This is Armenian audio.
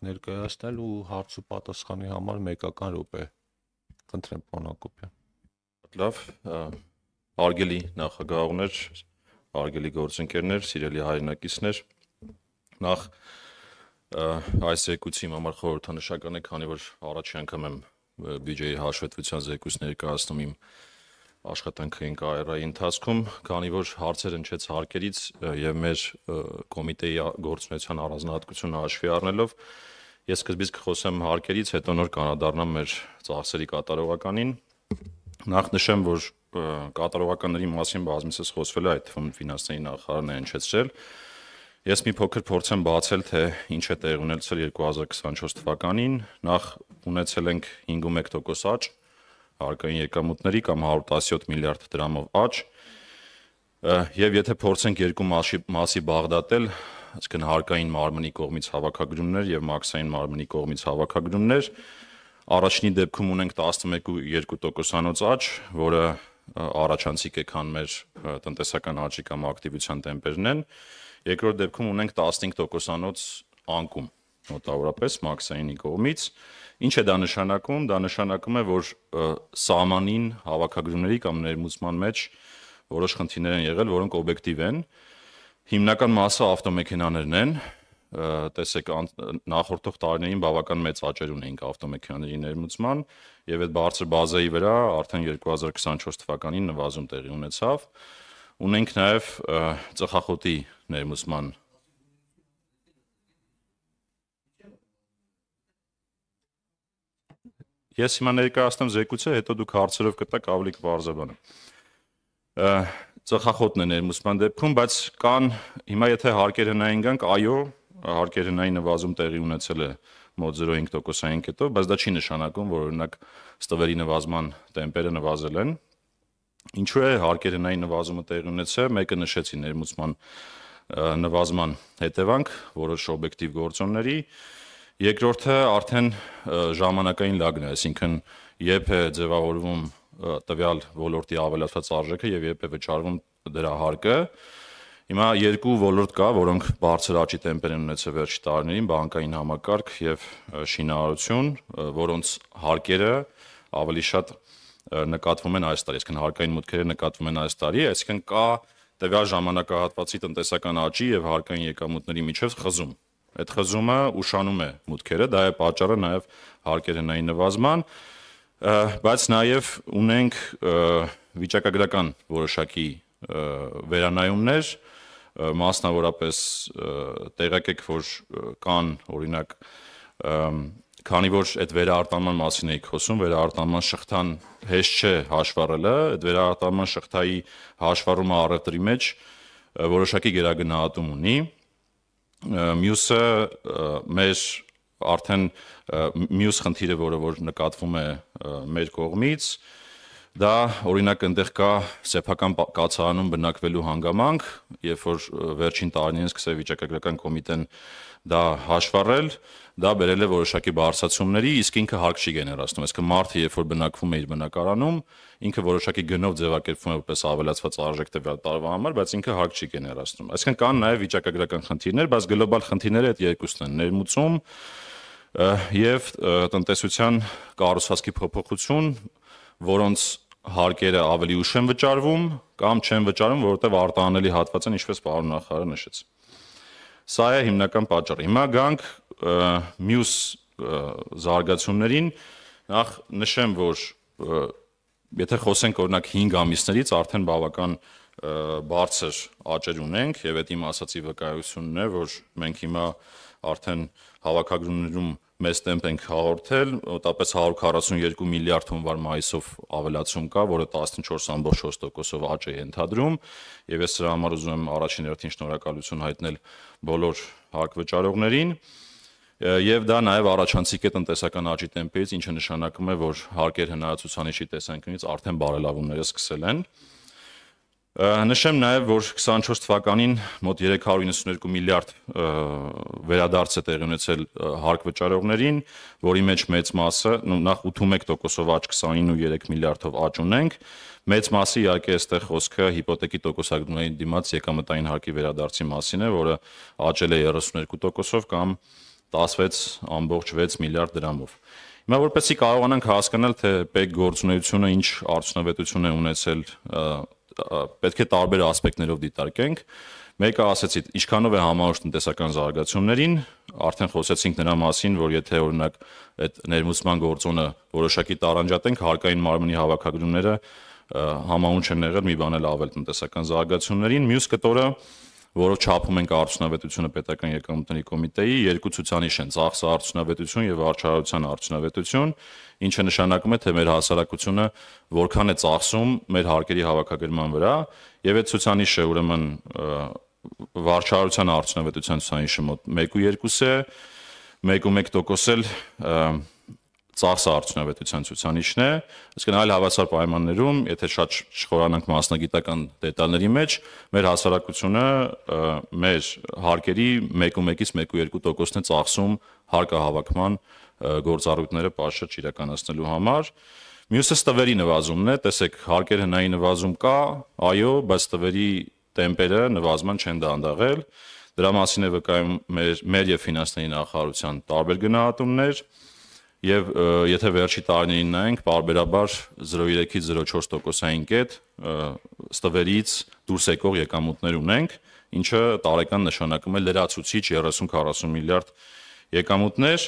օրինակ ներկայացնել ու հարց ու պատասխանի համար մեկական րոպե։ Խնդրեմ, պարոն Հակոբյան։ Լավ, հարգելի նախագահողներ, հարգելի գործընկերներ, սիրելի հայրենակիցներ, նախ այս զեկույցի համար խորհրդանշական է, քանի որ առաջի անգամ եմ բյուջեի հաշվետվության զեկույց ներկայացնում իմ աշխատանքային կարիերայի ընթացքում, քանի որ հարցեր հնչեց հարկերից եւ մեր կոմիտեի գործունեության առանձնահատկությունը հաշվի առնելով, ես սկզբից կխոսեմ հարկերից, հետո նոր կանադառնամ մեր ծախսերի կատարողականին։ Նախ նշեմ, որ կատարողականների մասին բազմիցս խոսվել է, այդ թվում ֆինանսների նախարարն է հնչեցրել։ Ես մի փոքր փորձեմ բացել, թե ինչ է տեղի ունեցել 2024 թվականին, նախ ունեցել ենք 5.1% աճ, հարկային եկամուտների կամ 117 միլիարդ դրամով աճ, եւ եթե փորձենք երկու մասի բաղդատել, այսինքն հարկային մարմնի կողմից հավաքագրումներ եւ մաքսային մարմնի կողմից հավաքագրումներ, առաջինի դեպքում ունենք 11.2% աճ, որը առաջանցիկ է, քան մեր տնտեսական աճի կամ ակտիվության տեմպերն են, երկրորդ դեպքում ունենք 15% անկում, մոտավորապես մաքսայինի կողմից։ Ինչ է դա նշանակում։ Դա նշանակում է, որ սահմանին հավաքագրումների կամ ներմուծման մեջ որոշ խնդիրներ են եղել, որոնք օբյեկտիվ են։ Հիմնական մասը ավտոմեքենաներն են։ Տեսեք, նախորդող տարիներին բավական մեծ աճեր ունեինք ավտոմեքենաների ներմուծման, եւ այդ բարձր բազայի վրա արդեն 2024 թվականին նվազում տեղի ունեցավ։ Ունենք նաեւ ծխախոտի ներմուծման Ես հիմա ներկայացնեմ զեկույցը, հետո դուք հարցերով կտաք, ավելի կբարձրաբանեմ։ Ծխախոտն է ներմուծման դեպքում, բայց կան հիմա եթե հարկերհնային գանք, այո, հարկերհնայի նվազում տեղի ունեցել է մոտ 0.5%-ային կետով, բայց դա չի նշանակում, որ օրինակ ստվերի նվազման տեմպերը նվազել են։ Ինչու է հարկերհնայի նվազումը տեղի ունեցել, մեկը նշեցի ներմուծման նվազման հետևանք, որոշ օբյեկտիվ գործոնների, երկրորդը արդեն ժամանակային լագն է, այսինքն երբ է ձևավորվում տվյալ ոլորտի ավելացված արժեքը եւ երբ է վճարվում դրա հարկը։ Հիմա երկու ոլորտ կա, որոնք բարձր աճի տեմպեր են ունեցել վերջի տարիներին, բանկային համակարգ եւ շինարարություն, որոնց հարկերը ավելի շատ նկատվում են այս տարի, այսինքն հարկային մուտքերը նկատվում են այս տարի, այսինքն կա տվյալ ժամանակահատվածի տնտեսական աճի եւ հարկային եկամուտների միջեւ խզում։ Այդ խզումը ուշանում է մուտքերը, դա է պատճառը նաեւ հարկերհնայի նվազման, բայց նաեւ ունենք վիճակագրական որոշակի վերանայումներ, մասնավորապես տեղյակ եք, որ կան օրինակ, քանի որ այդ վերարտանման մասին էիք խոսում, վերարտանման շղթան հեշտ չէ հաշվառելը, այդ վերարտանման շղթայի հաշվառումը առևտրի մեջ որոշակի գերագնահատում ունի։ Մյուսը մեր արդեն մյուս խնդիրը, որ նկատվում է մեր կողմից, դա օրինակ այնտեղ կա սեփական կացարանում բնակվելու հանգամանք, երբ որ վերջին տարիներին սկսել վիճակագրական կոմիտեն դա հաշվառել, դա բերել է որոշակի բարձրացումների, իսկ ինքը հարկ չի գեներացնում, այսինքն մարդը երբ որ բնակվում է իր բնակարանում, ինքը որոշակի գնով ձևակերպվում է որպես ավելացված արժեք տվյալ տարվա համար, բայց ինքը հարկ չի գեներացնում։ Այսինքն կան նաև վիճակագրական խնդիրներ, բայց գլոբալ խնդիրները այդ երկուսն են՝ ներմուծում եւ տնտեսության կառուցվածքի փոփոխություն, որոնց հարկերը ավելի ուշ են վճարվում կամ չեն վճարում, որովհետեւ արտահանելի հատված են, ինչպես պարոն նախարարը նշեց։ Սա է հիմնական պատճառը։ Հիմա գանք մյուս զարգացումներին, նախ նշեմ, որ եթե խոսենք օրինակ 5 ամիսներից արդեն բավական բարձր աճեր ունենք եւ այդ իմ ասացի վկայությունն է, որ մենք հիմա արդեն հավաքագրումներում մեծ տեմպ ենք հաղորդել, մոտավորապես 142 միլիարդ հունվար մայիսով ավելացում կա, որը 14.4%-ով աճ է ենթադրում, եւ ես սրա համար ուզում եմ առաջին հերթին շնորհակալություն հայտնել բոլոր հարկվճարողներին, եւ դա նաեւ առաջանցիկ է տնտեսական աճի տեմպերից, ինչը նշանակում է, որ հարկերհնայացուցանիշի տեսանկյունից արդեն բարելավումները սկսել են։ Նշեմ նաև, որ 24 թվականին մոտ 392 միլիարդ վերադարձ է տեղի ունեցել հարկվճարողներին, որի մեջ մեծ մասը, նախ 81%-ով աճ, 29.3 միլիարդով աճ ունենք, մեծ մասը իհարկե այստեղ խոսքը հիպոթեկի տոկոսադրումների դիմաց եկամտային հարկի վերադարձի մասին է, որը աճել է 32%-ով կամ 16.6 միլիարդ դրամով։ Հիմա որպեսզի կարողանանք հասկանալ, թե պետք գործունեությունը ինչ արդյունավետություն է ունեցել, պետք է տարբեր ասպեկտներով դիտարկենք։ Մեկը ասեցի, ինչքանով է համահունչ տնտեսական զարգացումներին, արդեն խոսեցինք նրա մասին, որ եթե օրինակ այդ ներմուծման գործոնը որոշակի տարանջատենք, հարկային մարմնի հավաքագրումները համահունչ են եղել մի բան էլ ավել տնտեսական զարգացումներին։ Մյուս կտորը, որով չափում ենք արդյունավետությունը պետական եկամուտների կոմիտեի, երկու ցուցանիշ են՝ ծախսը արդյունավետություն եւ վարչարարության արդյունավետություն, ինչը նշանակում է, թե մեր հասարակությունը որքան է ծախսում մեր հարկերի հավաքագրման վրա, եւ այդ ցուցանիշը ուրեմն վարչարարության արդյունավետության ցուցանիշը մոտ 1.2 է, 1.1% էլ ծախսը արդյունավետության ցուցանիշն է, իսկ այլ հավասար պայմաններում, եթե շատ չխորանանք մասնագիտական դետալների մեջ, մեր հասարակությունը մեր հարկերի 1.1-ից 1.2%-ն է ծախսում հարկահավաքման գործառույթները պատշաճ իրականացնելու համար։ Մյուսը ստվերի նվազումն է, տեսեք, հարկեր հնայի նվազում կա, այո, բայց ստվերի տեմպերը նվազման չեն դանդաղել։ Դրա մասին է վկայում մեր եւ ֆինանսների նախարարության տարբեր գնահատումներ։ Եվ եթե վերջի տարիներին նայենք, պարբերաբար 0.3-ից 0.4%-ային կետ ստվերից դուրս եկող եկամուտներ ունենք, ինչը տարեկան նշանակում է լրացուցիչ 30-40 միլիարդ եկամուտներ,